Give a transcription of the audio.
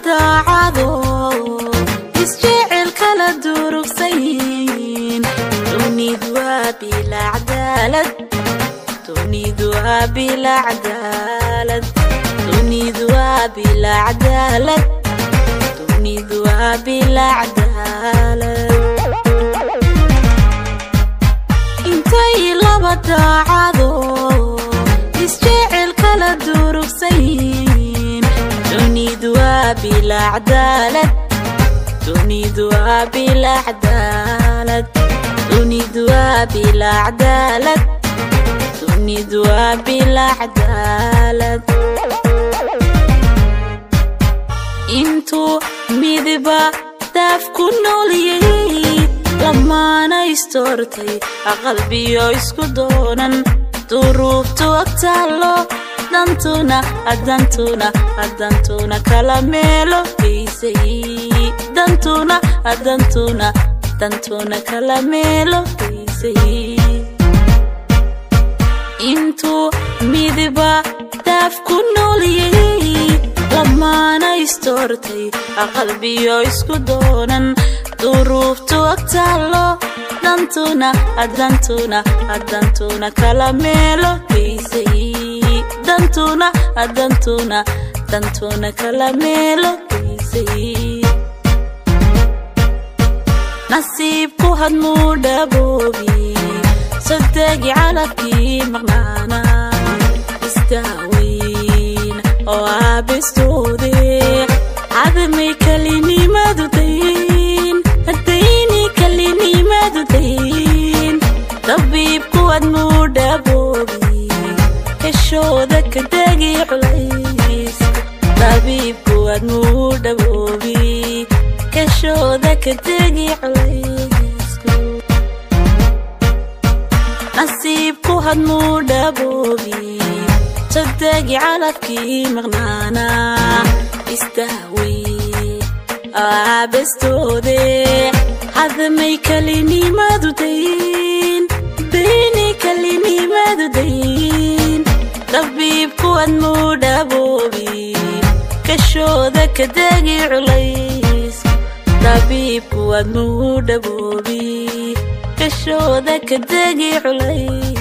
daacado isjecel kala durugsayn dunidu waa bila cadaalad dunidu waa bila cadaalad dunidu waa bila cadaalad dunidu waa bila cadaalad intay laba daacado isjecel kala durugsayn dunidu waa bila cadaalad dunidu waa bila cadaalad dunidu waa bila cadaalad dunidu waa bila cadaalad intuu midba daaf ku nooliyay lamaana istortay qalbiyo isku doonan duruuftu agtaalo dantuna kala meelo geysay dantuna kala meelo geysay intuu midba daaf ku nooliyay lamaana istortay qalbiyo isku doonan duruuftu agtaalo dantuna kala meelo geysay dantuna kala meelo geysay nasiibku hadmuu dhaboobi sadegi calafkii maqnaana istaaweyn oo aabistoode cadamay kalinimadu dayn haddayni kalinimadu dayn dabiibku hadmuu dhaboobi kashooda kadegi culays dabiibku hadmuu dhaboobi kashooda kadegi culays nasiibku hadmuu dhaboobi sadegi calafkii maqnaana istaaweyn aabistoode cadamay kalinimadu dayn dayni kalinimadu dayn dabiibku hadmuu dhaboobi kashooda kadegi culays dabiibku hadmuu dhaboobi kashooda kadegi culays